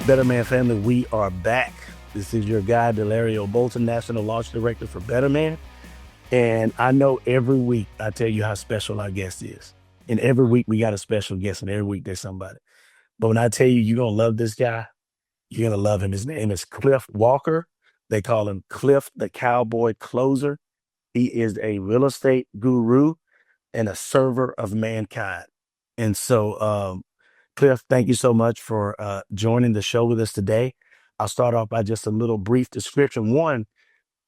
BetterMan family, we are back. This is your guy, Delario Bolton, National Launch Director for BetterMan. And I know every week I tell you how special our guest is. And every week we got a special guest, and every week there's somebody. But when I tell you, you're going to love this guy, you're going to love him. His name is Cliff Walker. They call him Cliff the Cowboy Closer. He is a real estate guru and a server of mankind. And so, Cliff, thank you so much for joining the show with us today. I'll start off by just a little brief description. One,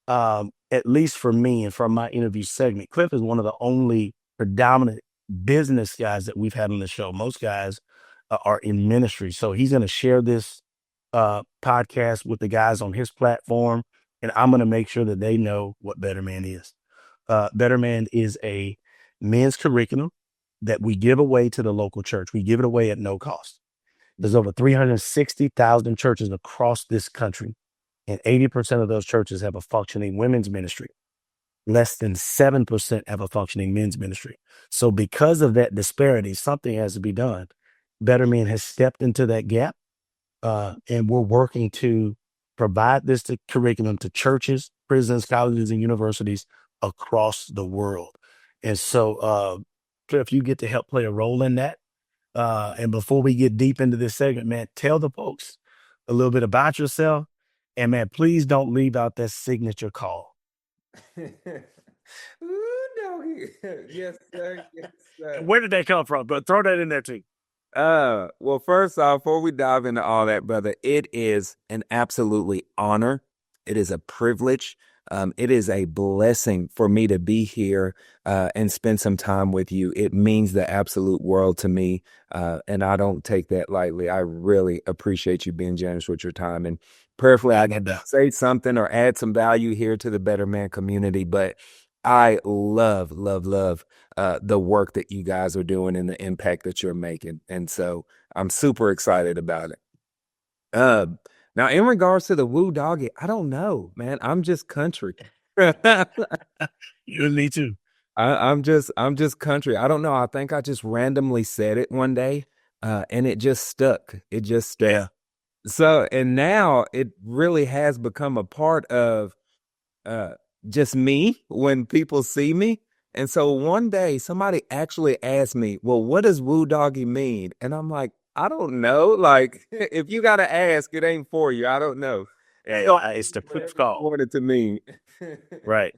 at least for me and from my interview segment, Cliff is one of the only predominant business guys that we've had on the show. Most guys are in ministry. So he's going to share this podcast with the guys on his platform, and I'm going to make sure that they know what BetterMan is. BetterMan is a men's curriculum that we give away to the local church. We give it away at no cost. There's over 360,000 churches across this country, and 80% of those churches have a functioning women's ministry. Less than 7% have a functioning men's ministry. So because of that disparity, something has to be done. BetterMan has stepped into that gap, and we're working to provide this curriculum to churches, prisons, colleges, and universities across the world. And so, Cliff, you get to help play a role in that. And before we get deep into this segment, man, tell the folks a little bit about yourself. And man, please don't leave out that signature call. Ooh, no, yes, sir. Yes, sir. Where did that come from? But throw that in there too. Well, first off, before we dive into all that, brother, it is an absolutely honor. It is a privilege. It is a blessing for me to be here and spend some time with you. It means the absolute world to me, and I don't take that lightly. I really appreciate you being generous with your time, and prayerfully I can say something or add some value here to the BetterMan community. But I love the work that you guys are doing and the impact that you're making, and so I'm super excited about it. Now, in regards to the woo doggy, I don't know, man. I'm just country. You and me too. I'm just country. I don't know. I think I just randomly said it one day, and it just stuck. It just stuck. Yeah. So, and now it really has become a part of just me when people see me. And so one day somebody actually asked me, well, what does woo doggy mean? And I'm like, I don't know. Like, if you got to ask, it ain't for you. I don't know. It's the Cliff call. What it to mean. Right.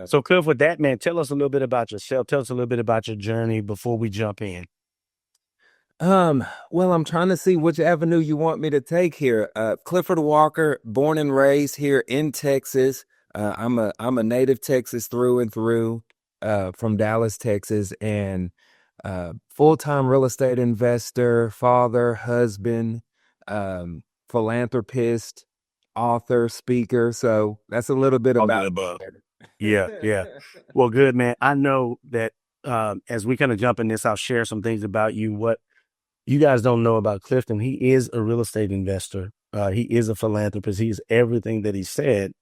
So Cliff, with that, man, tell us a little bit about yourself. Tell us a little bit about your journey before we jump in. Well, I'm trying to see which avenue you want me to take here. Clifford Walker, born and raised here in Texas. I'm a native Texas through and through, from Dallas, Texas, and full-time real estate investor, father, husband, philanthropist, author, speaker. So that's a little bit about above. Yeah. Well, good, man. I know that as we kind of jump in this, I'll share some things about you. What you guys don't know about Clifton, he is a real estate investor. He is a philanthropist. He is everything that he said.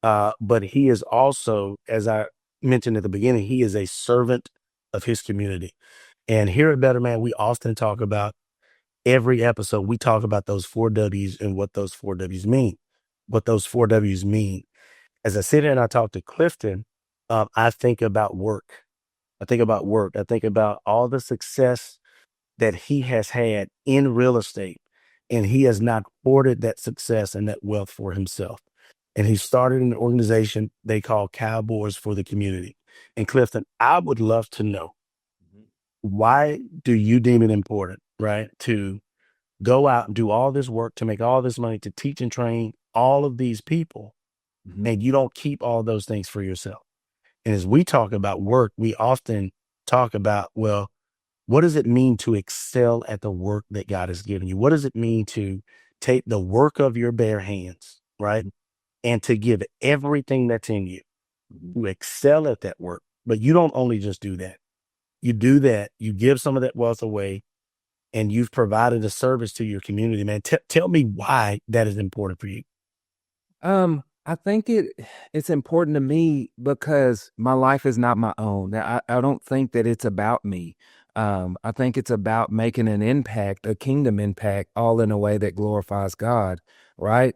But he is also, as I mentioned at the beginning, he is a servant of his community. And here at BetterMan, we often talk about every episode, we talk about those 4 W's and what those 4 W's mean. What those 4 W's mean. As I sit here and I talk to Clifton, I think about work. I think about all the success that he has had in real estate, and he has not hoarded that success and that wealth for himself. And he started an organization they call Cowboys for the Community. And Clifton, I would love to know, why do you deem it important, right, to go out and do all this work, to make all this money, to teach and train all of these people, and you don't keep all those things for yourself? And as we talk about work, we often talk about, well, what does it mean to excel at the work that God has given you? What does it mean to take the work of your bare hands, right, and to give everything that's in you to excel at that work? But you don't only just do that. You do that, you give some of that wealth away, and you've provided a service to your community, man. Tell me why that is important for you. I think it's important to me because my life is not my own. I don't think that it's about me. I think it's about making an impact, a kingdom impact, all in a way that glorifies God, right?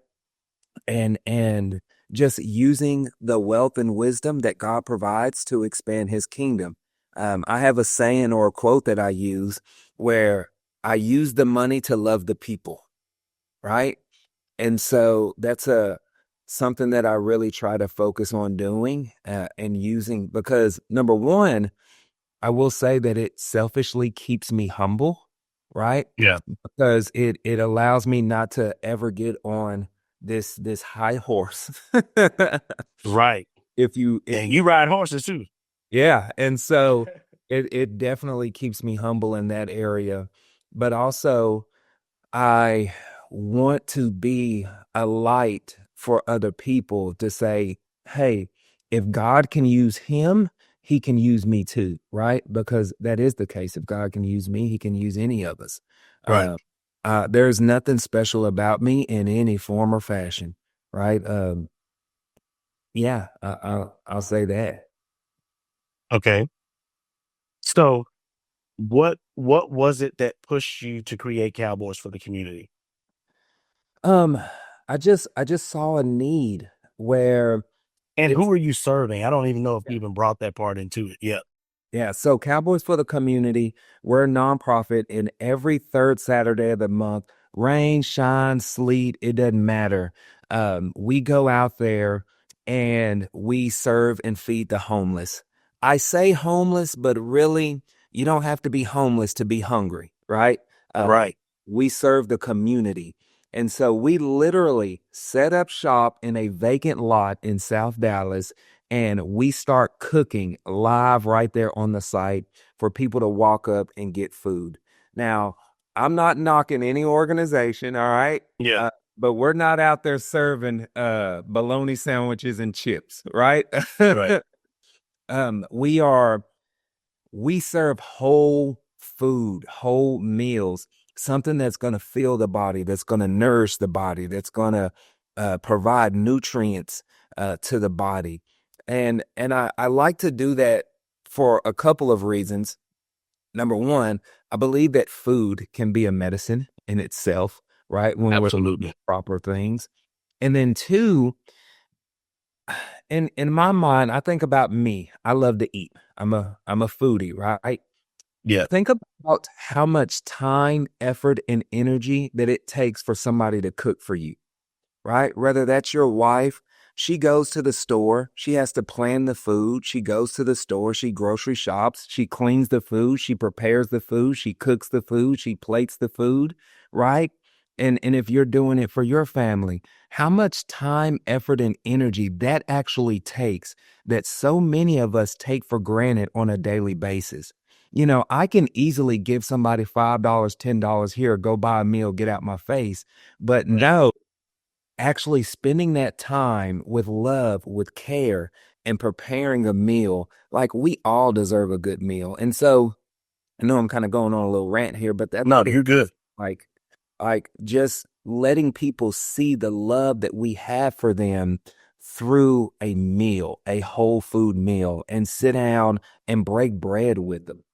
And just using the wealth and wisdom that God provides to expand his kingdom. I have a saying or a quote that I use where I use the money to love the people, right? And so that's a something that I really try to focus on doing and using because number one, I will say that it selfishly keeps me humble, right? Yeah. Because it allows me not to ever get on this high horse. Right. If And you you ride horses too. yeah, and so it definitely keeps me humble in that area, but also I want to be a light for other people to say, hey, if God can use him, he can use me too, right? Because that is the case. If God can use me, he can use any of us. Right. Uh, there's nothing special about me in any form or fashion, right? Yeah, I'll say that. Okay. So what was it that pushed you to create Cowboys for the community? Um, I just saw a need where And it's who are you serving? I don't even know if you even brought that part into it yet. yeah, so Cowboys for the Community, we're a nonprofit, and every third Saturday of the month, rain, shine, sleet, it doesn't matter. We go out there and we serve and feed the homeless. I say homeless, but really, you don't have to be homeless to be hungry, right? Uh, Right. we serve the community. And so we literally set up shop in a vacant lot in South Dallas and we start cooking live right there on the site for people to walk up and get food. Now, I'm not knocking any organization, all right? Yeah. But we're not out there serving bologna sandwiches and chips, right? Right. We are we serve whole food, whole meals, something that's going to fill the body, that's going to nourish the body, that's going to provide nutrients to the body. And I like to do that for a couple of reasons. Number one, I believe that food can be a medicine in itself, right? When we're Absolutely. proper things. And then two, in my mind, I think about me. I love to eat. I'm a foodie, right? Yeah. Think about how much time, effort, and energy that it takes for somebody to cook for you, right? Whether that's your wife, she goes to the store, she has to plan the food, she goes to the store, she grocery shops, she cleans the food, she prepares the food, she cooks the food, she plates the food, right? And if you're doing it for your family, how much time, effort, and energy that actually takes that so many of us take for granted on a daily basis. You know, I can easily give somebody $5, $10 here, go buy a meal, get out my face. But Right. no, actually spending that time with love, with care, and preparing a meal, like we all deserve a good meal. And so I know I'm kind of going on a little rant here, but that's No, what it's you're good. like, like just letting people see the love that we have for them through a meal, a whole food meal, and sit down and break bread with them.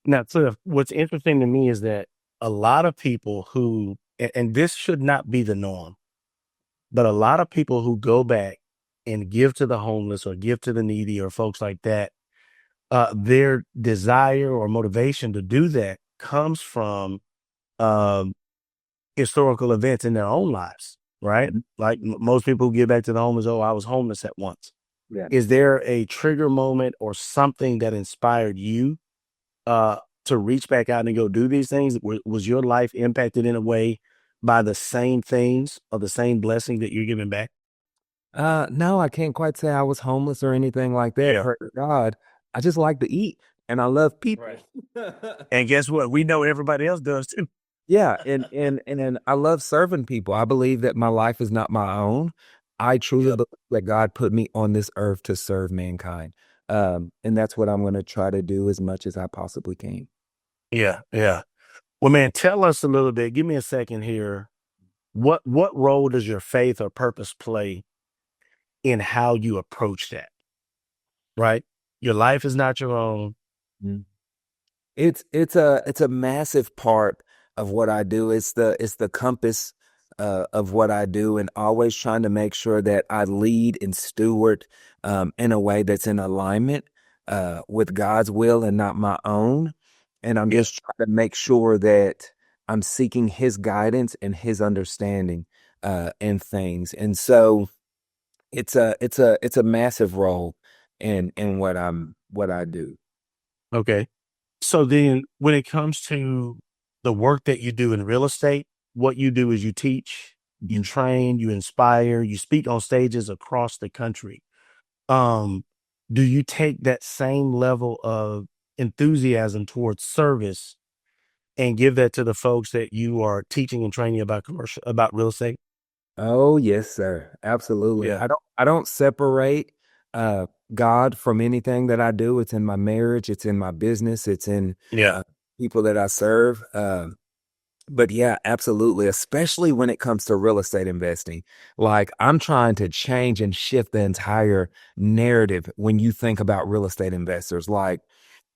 Now, so what's interesting to me is that a lot of people who, and this should not be the norm, but a lot of people who go back and give to the homeless or give to the needy or folks like that, their desire or motivation to do that comes from um, historical events in their own lives, right? Mhm. Like most people who give back to the homeless, oh, I was homeless at once. Yeah. Is there a trigger moment or something that inspired you uh, to reach back out and go do these things? Was your life impacted in a way by the same things or the same blessing that you're giving back? No, I can't quite say I was homeless or anything like that. Yeah. Praise God. I just like to eat and I love people. Right. And guess what? We know everybody else does too. Yeah, and then I love serving people. I believe that my life is not my own. I truly Yep. believe that God put me on this earth to serve mankind. And that's what I'm going to try to do as much as I possibly can. Yeah. Yeah. Well, man, tell us a little bit. Give me a second here. What role does your faith or purpose play in how you approach that? Right. Your life is not your own. Mm. It's a massive part of what I do. It's the compass of what I do, and always trying to make sure that I lead and steward in a way that's in alignment with God's will and not my own. And I'm Yeah. just trying to make sure that I'm seeking His guidance and His understanding in things. And so it's a massive role in what I do. Okay. So then when it comes to the work that you do in real estate, what you do is you teach, you train, you inspire, you speak on stages across the country. Um, do you take that same level of enthusiasm towards service and give that to the folks that you are teaching and training about real estate? Oh, yes, sir. Absolutely. Yeah. I don't separate uh God from anything that I do. It's in my marriage, it's in my business, it's in Yeah. uh, people that I serve. But yeah, absolutely, especially when it comes to real estate investing. Like, I'm trying to change and shift the entire narrative when you think about real estate investors. Like,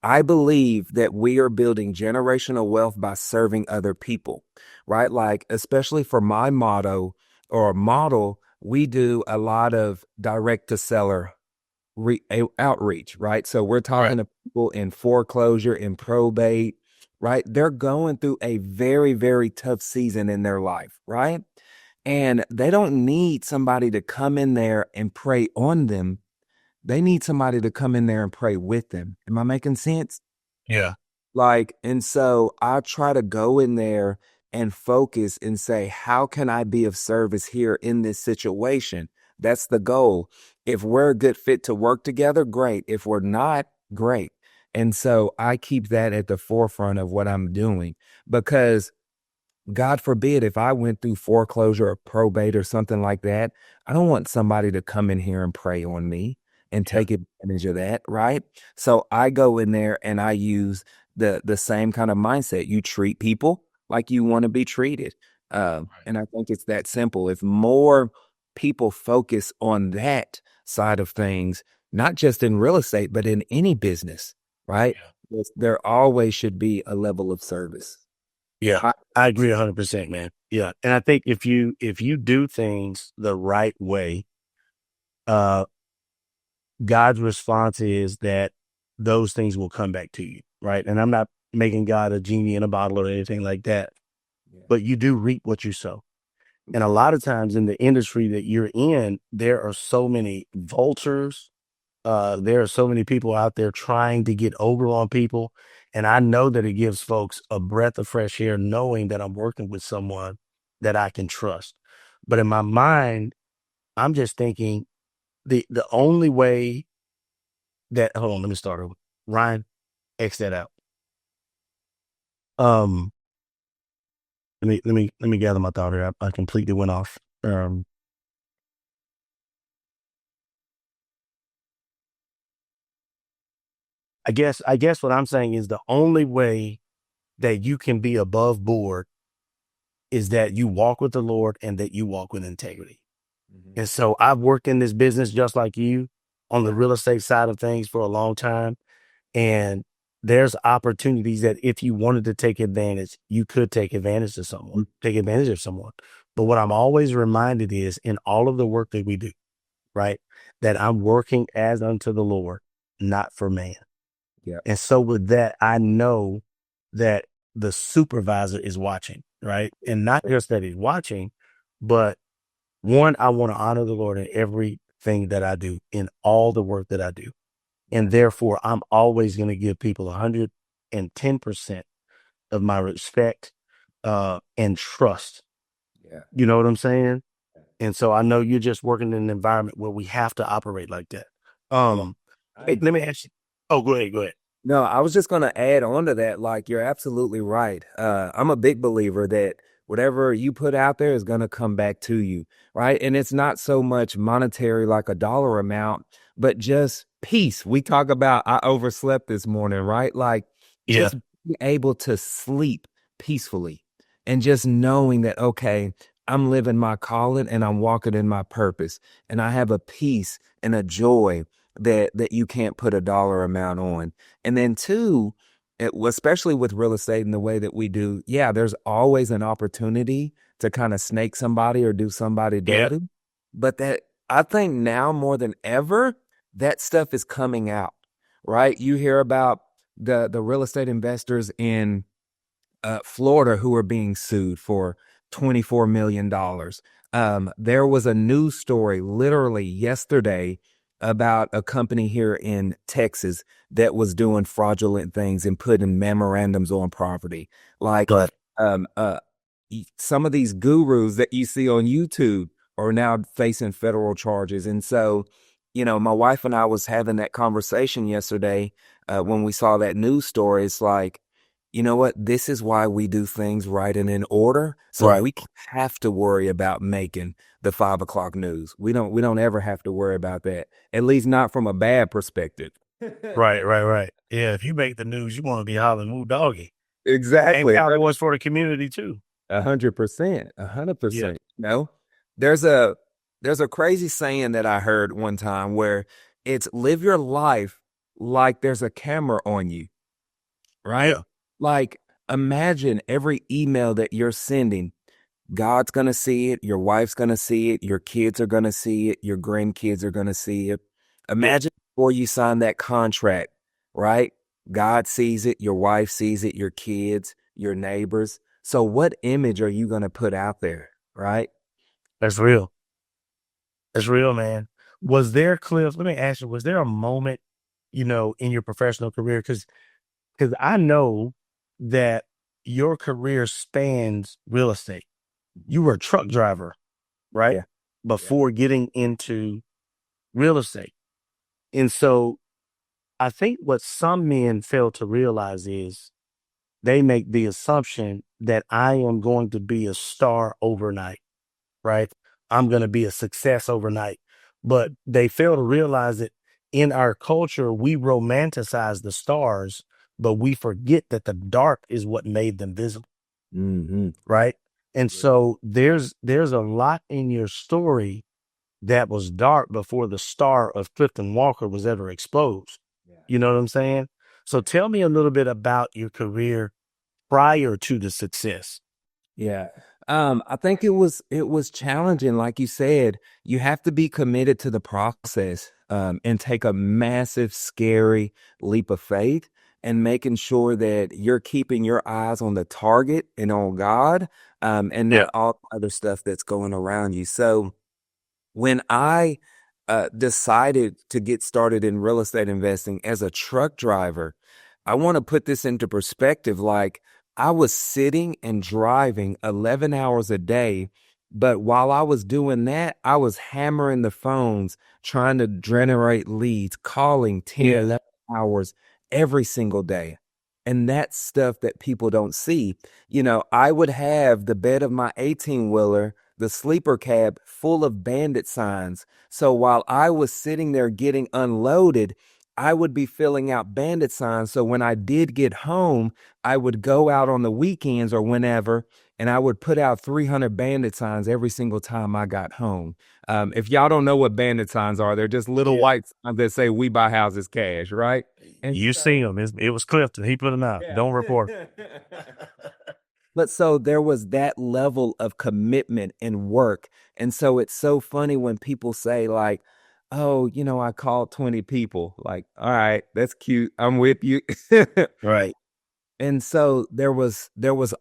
I believe that we are building generational wealth by serving other people, right? Like, especially for my motto or model, we do a lot of direct to seller outreach, right? So we're Right. talking to people in foreclosure, in probate, right? They're going through a very, very tough season in their life, right? And they don't need somebody to come in there and pray on them. They need somebody to come in there and pray with them. Am I making sense? Yeah. Like, and so I try to go in there and focus and say, how can I be of service here in this situation? That's the goal. If we're a good fit to work together, great. If we're not, great. And so I keep that at the forefront of what I'm doing, because God forbid if I went through foreclosure or probate or something like that, I don't want somebody to come in here and prey on me and Yeah. take advantage of that, right? So I go in there and I use the same kind of mindset. You treat people like you want to be treated. Right. And I think it's that simple. If more people focus on that side of things, not just in real estate, but in any business, right? Yeah. There always should be a level of service. Yeah. I agree 100%, man. Yeah. And I think if you do things the right way, uh, God's response is that those things will come back to you, right? And I'm not making God a genie in a bottle or anything like that, Yeah. but you do reap what you sow. And a lot of times in the industry that you're in, there are so many vultures. There are so many people out there trying to get over on people. And I know that it gives folks a breath of fresh air knowing that I'm working with someone that I can trust. But in my mind, I'm just thinking the only way that hold on, let me start over. Ryan, X that out. Um, let me gather my thought here. I completely went off. I guess what I'm saying is the only way that you can be above board is that you walk with the Lord and that you walk with integrity. Mhm. And so I've worked in this business just like you on the real estate side of things for a long time. And there's opportunities that if you wanted to take advantage, you could take advantage of someone. But what I'm always reminded is in all of the work that we do, right, that I'm working as unto the Lord, not for man. Yeah. And so with that, I know that the supervisor is watching, right? And not just that he's watching, but one, I want to honor the Lord in everything that I do, in all the work that I do. And therefore, I'm always going to give people 110% of my respect and trust. Yeah. You know what I'm saying? And so I know you're just working in an environment where we have to operate like that. Well, Um, I let me ask you. Oh, go ahead. Go ahead. No, I was just going to add on to that. Like, you're absolutely right. I'm a big believer that whatever you put out there is going to come back to you, right? And it's not so much monetary, like a dollar amount, but just peace. We talk about, I overslept this morning, right? Like, Yeah. just being able to sleep peacefully and just knowing that, okay, I'm living my calling and I'm walking in my purpose. And I have a peace and a joy that you can't put a dollar amount on. And then two, especially with real estate and the way that we do, yeah, there's always an opportunity to kind of snake somebody or do somebody Yeah. dirty. But that I think now more than ever, that stuff is coming out, right? You hear about the real estate investors in Florida who are being sued for $24 million. There was a news story literally yesterday about a company here in Texas that was doing fraudulent things and putting memorandums on property. Like But um, uh, some of these gurus that you see on YouTube are now facing federal charges. And so, my wife and I was having that conversation yesterday when we saw that news story. It's like, you know what? This is why we do things right and in order. So right, we don't have to worry about making the 5 o'clock news. We don't ever have to worry about that. At least not from a bad perspective. right. Yeah, if you make the news, you want to be hollering "Woo doggy." And Exactly. Cowboys for the community too. 100%. a hundred Yeah. percent. No, there's a crazy saying that I heard one time where it's live your life like there's a camera on you, right? Yeah. Like imagine every email that you're sending. God's going to see it. Your wife's going to see it. Your kids are going to see it. Your grandkids are going to see it. Yeah. Imagine before you sign that contract, right? God sees it. Your wife sees it. Your kids, your neighbors. So, what image are you going to put out there, right? That's real. That's real, man. Was there, Cliff, let me ask you, was there a moment, in your professional career? Because I know that your career spans real estate. You were a truck driver, right? Yeah. Yeah. Before getting into real estate. And so I think what some men fail to realize is they make the assumption that I am going to be a star overnight, right? I'm going to be a success overnight. But they fail to realize that in our culture, we romanticize the stars, but we forget that the dark is what made them visible, Mm-hmm. right? And so there's a lot in your story that was dark before the star of Clifton Walker was ever exposed. Yeah. You know what I'm saying? So tell me a little bit about your career prior to the success. Yeah. I think it was challenging. Like you said, you have to be committed to the process, and take a massive, scary leap of faith and making sure that you're keeping your eyes on the target and on God, and Yeah. not all the other stuff that's going around you. So when I decided to get started in real estate investing as a truck driver, I want to put this into perspective. Like I was sitting and driving 11 hours a day, but while I was doing that, I was hammering the phones, trying to generate leads, calling 10, Yeah. 11 hours every single day. And that's stuff that people don't see. I would have the bed of my 18 wheeler, the sleeper cab full of bandit signs. So while I was sitting there getting unloaded, I would be filling out bandit signs. So when I did get home, I would go out on the weekends or whenever, and I would put out 300 bandit signs every single time I got home. If y'all don't know what bandit signs are, they're just little Yeah. white signs that say "We buy houses cash," right? And You see so, him. It was Clifton. He put him out. yeah. Don't report. But so there was that level of commitment and work. And so it's so funny when people say, like, oh, I called 20 people. Like, all right, that's cute. I'm with you. Right. And so there was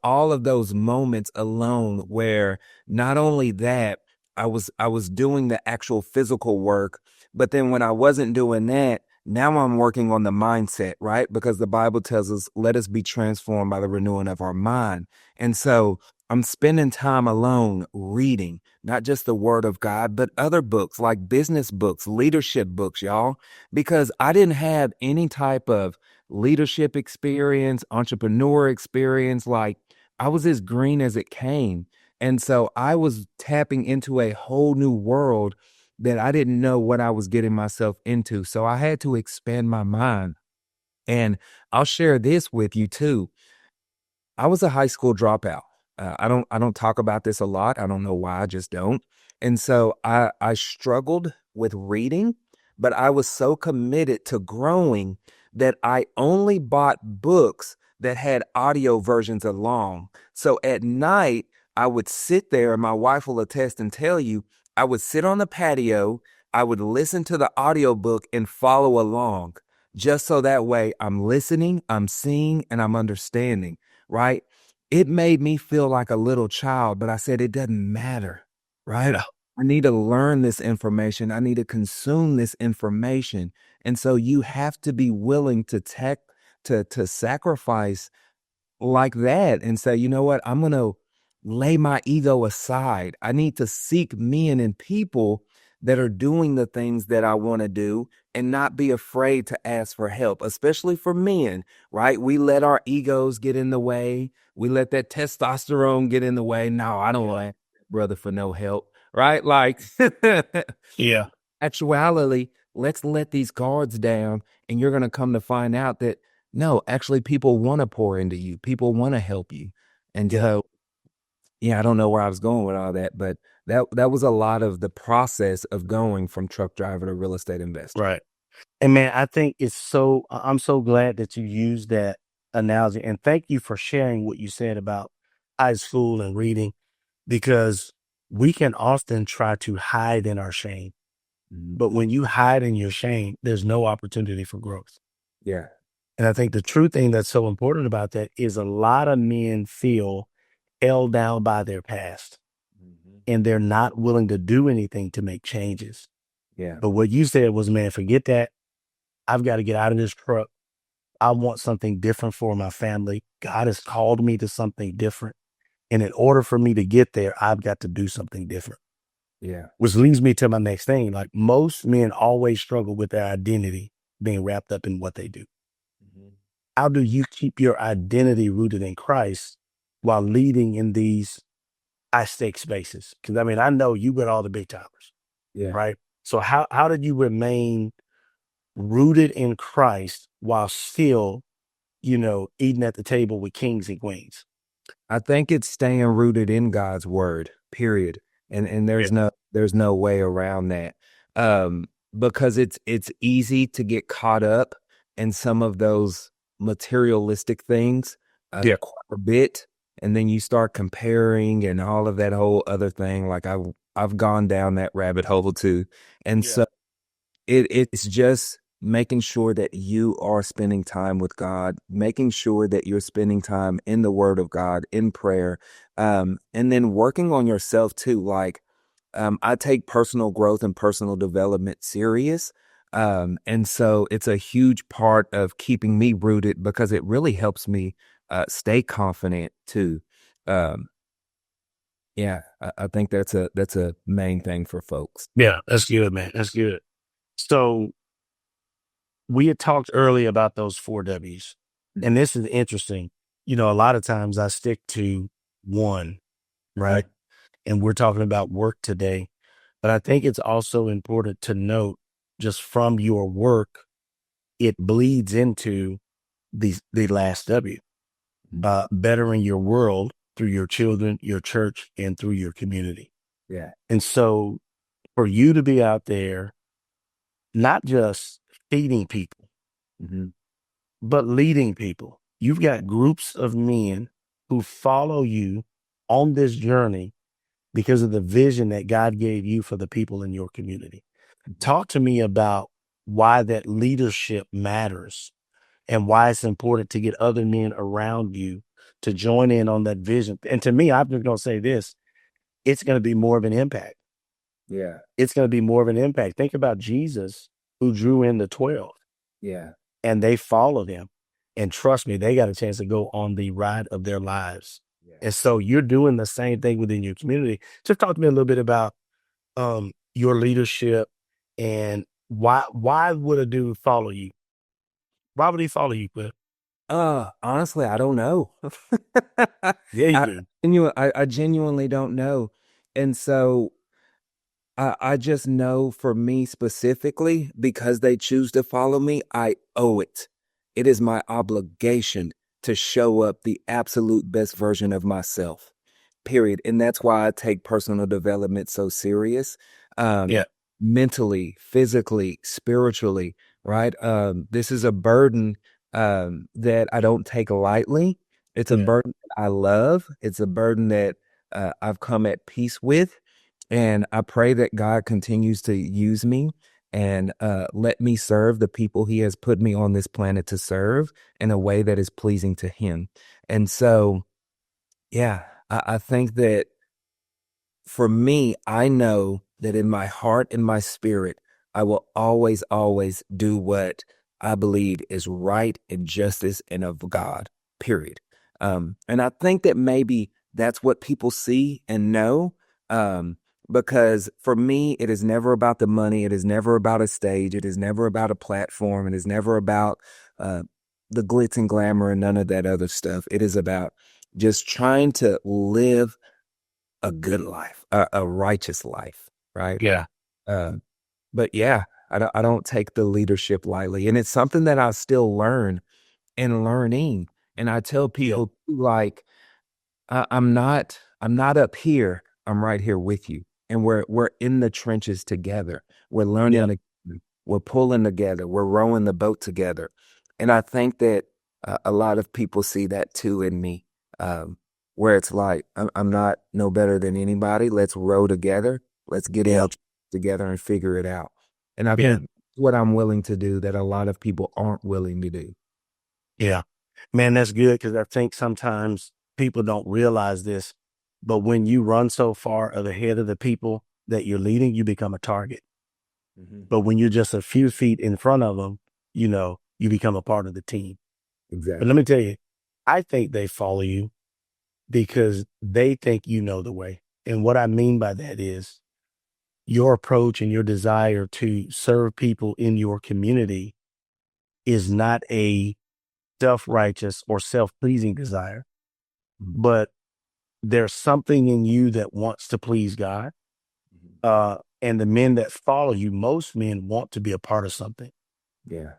all of those moments alone where not only that I was doing the actual physical work, but then when I wasn't doing that, now I'm working on the mindset, right? Because the Bible tells us, let us be transformed by the renewing of our mind. And so I'm spending time alone reading, not just the word of God, but other books like business books, leadership books, y'all, because I didn't have any type of leadership experience, entrepreneur experience. Like I was as green as it came. And so I was tapping into a whole new world that I didn't know what I was getting myself into. So I had to expand my mind. And I'll share this with you too. I was a high school dropout. I don't talk about this a lot. I don't know why. I just don't. And so I struggled with reading, but I was so committed to growing that I only bought books that had audio versions along. So at night, I would sit there, and my wife will attest and tell you, I would sit on the patio, I would listen to the audiobook and follow along, just so that way I'm listening, I'm seeing, and I'm understanding, right? It made me feel like a little child, but I said it doesn't matter, right? Yeah. I need to learn this information. I need to consume this information. And so you have to be willing to to sacrifice like that and say, you know what? I'm going to lay my ego aside. I need to seek men and people that are doing the things that I want to do and not be afraid to ask for help, especially for men, right? We let our egos get in the way. We let that testosterone get in the way. No, I don't want brother for no help, right? Like Yeah. actuality, let's let these guards down, and you're going to come to find out that no, actually, people want to pour into you. People want to help you. And Yeah. so, yeah, I don't know where I was going with all that, but that was a lot of the process of going from truck driver to real estate investor. Right. And man, I think I'm so glad that you used that analogy. And thank you for sharing what you said about high school and reading, because we can often try to hide in our shame. Mhm. But when you hide in your shame, there's no opportunity for growth. Yeah. And I think the true thing that's so important about that is a lot of men feel held down by their past Mhm. and they're not willing to do anything to make changes. Yeah. But what you said was, man, forget that. I've got to get out of this truck. I want something different for my family. God has called me to something different. And in order for me to get there, I've got to do something different. Yeah. Which leads me to my next thing. Like, most men always struggle with their identity being wrapped up in what they do. Mhm. How do you keep your identity rooted in Christ while leading in these high stakes spaces? Because I mean, I know you with all the big timers, Yeah. right? So how did you remain rooted in Christ while still, eating at the table with kings and queens? I think it's staying rooted in God's word, period. And Yeah. there's no way around that. Because it's easy to get caught up in some of those materialistic things Yeah. quite a bit, and then you start comparing and all of that whole other thing. Like I've gone down that rabbit hole too. And Yeah. so it's just making sure that you are spending time with God, making sure that you're spending time in the Word of God, in prayer, and then working on yourself too. Like, I take personal growth and personal development serious. And so it's a huge part of keeping me rooted because it really helps me stay confident too. Um, yeah, I think that's a main thing for folks. Yeah. That's good, man. That's good. So we had talked earlier about those 4 W's. And this is interesting. A lot of times I stick to one, right? And we're talking about work today. But I think it's also important to note, just from your work, it bleeds into the last W, bettering your world through your children, your church, and through your community. Yeah. And so for you to be out there, not just feeding people, Hmm. but leading people, you've got groups of men who follow you on this journey because of the vision that God gave you for the people in your community. Talk to me about why that leadership matters and why it's important to get other men around you to join in on that vision. And to me, I'm just going to say this, it's going to be more of an impact. Yeah. It's going to be more of an impact. Think about Jesus, who drew in the 12, Yeah. and they followed him. And trust me, they got a chance to go on the ride of their lives. Yeah. And so you're doing the same thing within your community. Just talk to me a little bit about your leadership, and why would a dude follow you? Why would he follow you, Cliff? Honestly, I don't know. Yeah, you I, do. I genuinely don't know. And so I just know for me specifically, because they choose to follow me, I owe it. It is my obligation to show up the absolute best version of myself, period. And that's why I take personal development so serious, um, Yeah. mentally, physically, spiritually, right? This is a burden that I don't take lightly. It's a Yeah. burden that I love. It's a burden that I've come at peace with. And I pray that God continues to use me and let me serve the people He has put me on this planet to serve in a way that is pleasing to Him. And so, yeah, I think that for me, I know that in my heart and my spirit, I will always, always do what I believe is right and justice and of God, period. And I think that maybe that's what people see and know. Because for me, it is never about the money. It is never about a stage. It is never about a platform. It is never about uh, the glitz and glamour and none of that other stuff. It is about just trying to live a good life, a righteous life, right? Yeah. Uh, but yeah, I don't take the leadership lightly, and it's something that I still learn and learning. And I tell Yeah. people like, I'm not up here. I'm right here with you, and we're in the trenches together. We're Yeah. learning together. We're pulling together. We're rowing the boat together, and I think that a lot of people see that too in me, where it's like I'm not no better than anybody. Let's row together. Let's get in Yeah. the together and figure it out. And I Yeah. think what I'm willing to do that a lot of people aren't willing to do. Yeah. Man, that's good because I think sometimes people don't realize this, but when you run so far ahead of the people that you're leading, you become a target. Mhm. But when you're just a few feet in front of them, you become a part of the team. But let Exactly. me tell you, I think they follow you because they think you know the way. And what I mean by that is your approach and your desire to serve people in your community is not a self-righteous or self-pleasing desire, Mhm. but there's something in you that wants to please God. Mhm. And the men that follow you, most men want to be a part of something. Yeah.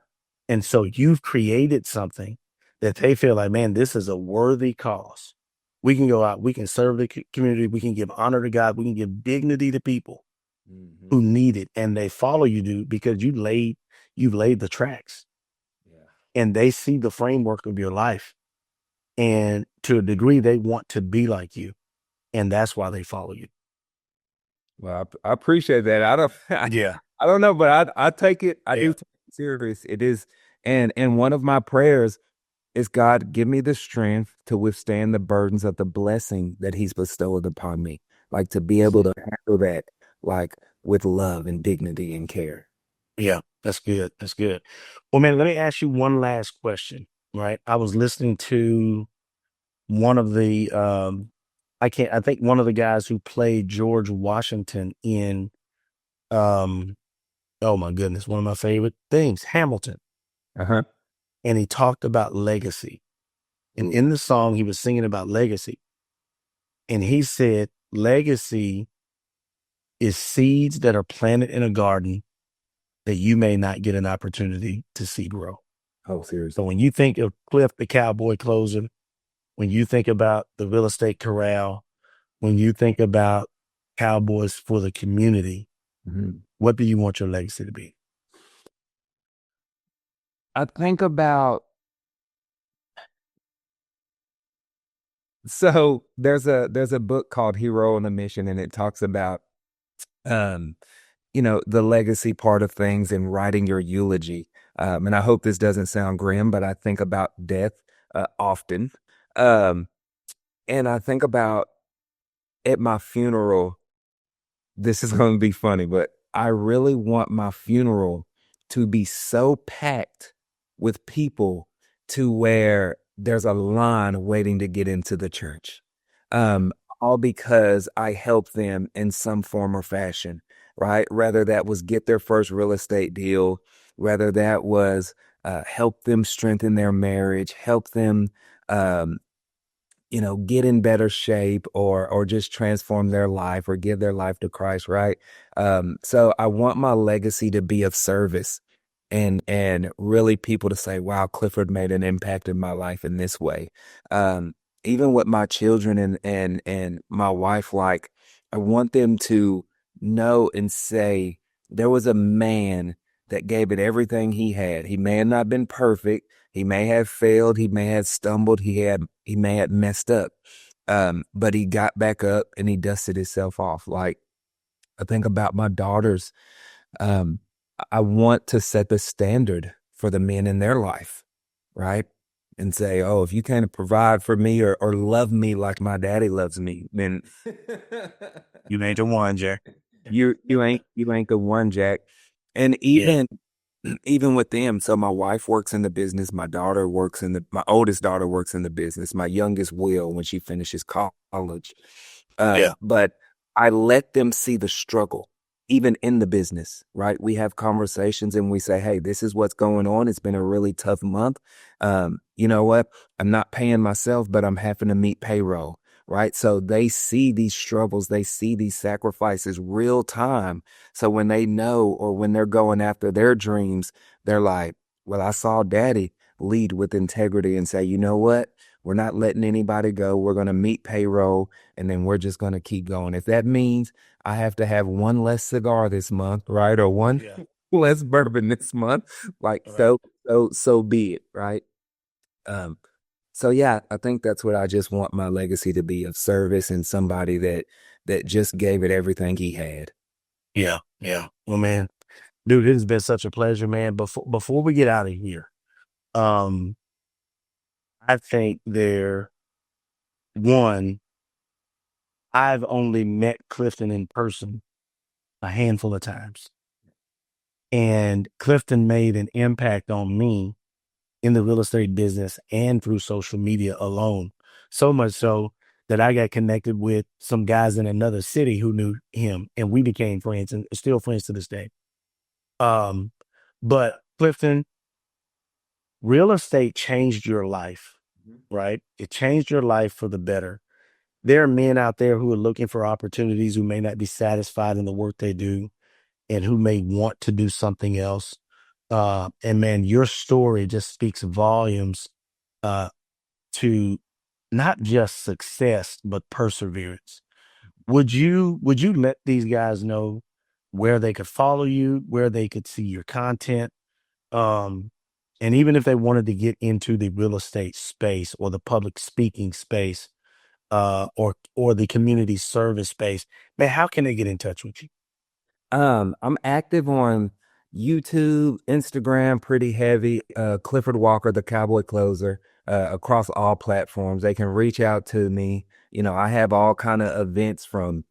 And so you've created something that they feel like, man, this is a worthy cause. We can go out, we can serve the community, we can give honor to God, we can give dignity to people Mhm. who need it. And they follow you, dude, because you've laid the tracks Yeah. and they see the framework of your life. And to a degree, they want to be like you. And that's why they follow you. Well, I appreciate that. I don't, Yeah. I don't know, but I take it. I do Yeah. take it serious. It is, and one of my prayers is God give me the strength to withstand the burdens of the blessing that He's bestowed upon me, like to be That's able it. to handle that, like with love and dignity and care. Yeah. That's good. That's good. Well, man, let me ask you one last question. Right. I was listening to one of the I think one of the guys who played George Washington in oh my goodness, one of my favorite things, Hamilton. Uh-huh. And he talked about legacy. And Ooh. in the song, he was singing about legacy. And he said, legacy is seeds that are planted in a garden that you may not get an opportunity to see grow. Oh, So seriously. when you think of Cliff the cowboy closer, when you think about the real estate corral, when you think about cowboys for the community, Mhm. what do you want your legacy to be? I think about so there's a book called Hero on a Mission, and it talks about um the legacy part of things and writing your eulogy. And I hope this doesn't sound grim, but I think about death often. Um, and I think about at my funeral, this is going to be funny, but I really want my funeral to be so packed with people to where there's a line waiting to get into the church. Um, all because I helped them in some form or fashion, right? Whether that was get their first real estate deal, whether that was help them strengthen their marriage, help them um, get in better shape or just transform their life or give their life to Christ, right? So I want my legacy to be of service and really people to say, wow, Clifford made an impact in my life in this way. Um, Even with my children and my wife, like I want them to know and say there was a man that gave it everything he had. He may have not been perfect. He may have failed. He may have stumbled. He may have messed up. But he got back up and he dusted himself off. Like I think about my daughters. Um, I want to set the standard for the men in their life, right? And say, oh, if you can't provide for me or love me like my daddy loves me, then You ain't the one, Jack. you ain't the one, Jack. And Yeah. even with them, so my wife works in the business, my oldest daughter works in the business, my youngest will when she finishes college. Yeah. But I let them see the struggle, even in the business, right? We have conversations and we say, hey, this is what's going on. It's been a really tough month. You know what? I'm not paying myself, but I'm having to meet payroll, right? So they see these struggles, they see these sacrifices real time. So when they know or when they're going after their dreams, they're like, well, I saw daddy lead with integrity and say, you know what? We're not letting anybody go. We're going to meet payroll and then we're just going to keep going. If that means I have to have one less cigar this month, right? Or one Yeah. less bourbon this month, like All right. so be it, right? Um, so yeah, I think that's what I just want my legacy to be, of service and somebody that just gave it everything he had. Yeah. Yeah. Well, man, dude, it has been such a pleasure, man. Before we get out of here, um, I think one, I've only met Clifton in person a handful of times. And Clifton made an impact on me in the real estate business and through social media alone. So much so that I got connected with some guys in another city who knew him and we became friends and still friends to this day. Um, but Clifton, real estate changed your life, right? It changed your life for the better. There are men out there who are looking for opportunities, who may not be satisfied in the work they do and who may want to do something else. And man, your story just speaks volumes uh, to not just success, but perseverance. Would you let these guys know where they could follow you, where they could see your content? Um, and even if they wanted to get into the real estate space or the public speaking space, or the community service space, man, how can they get in touch with you? I'm active on YouTube, Instagram, pretty heavy. Clifford Walker, the Cowboy Closer, across all platforms. They can reach out to me. You know, I have all kind of events, from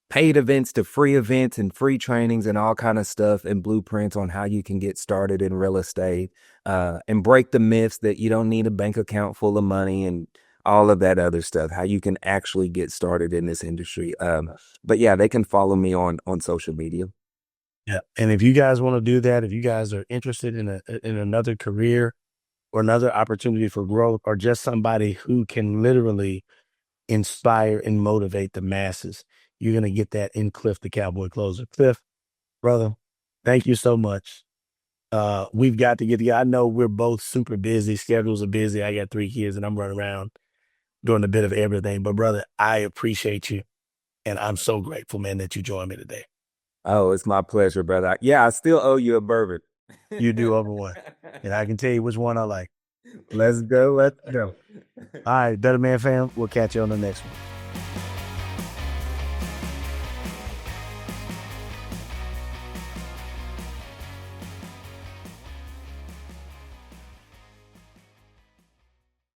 paid events to free events and free trainings and all kind of stuff and blueprints on how you can get started in real estate, and break the myths that you don't need a bank account full of money and all of that other stuff, how you can actually get started in this industry. But yeah, they can follow me on social media. Yeah. And if you guys want to do that, if you guys are interested in another career or another opportunity for growth, or just somebody who can literally inspire and motivate the masses, you're gonna get that in Cliff the Cowboy Closer. Cliff, brother, thank you so much. We've got to get together. I know we're both super busy. Schedules are busy. I got 3 kids and I'm running around doing a bit of everything. But brother, I appreciate you. And I'm so grateful, man, that you joined me today. Oh, it's my pleasure, brother. Yeah, I still owe you a bourbon. You do over one. And I can tell you which one I like. Let's go. Let's go. All right, Better Man fam, we'll catch you on the next one.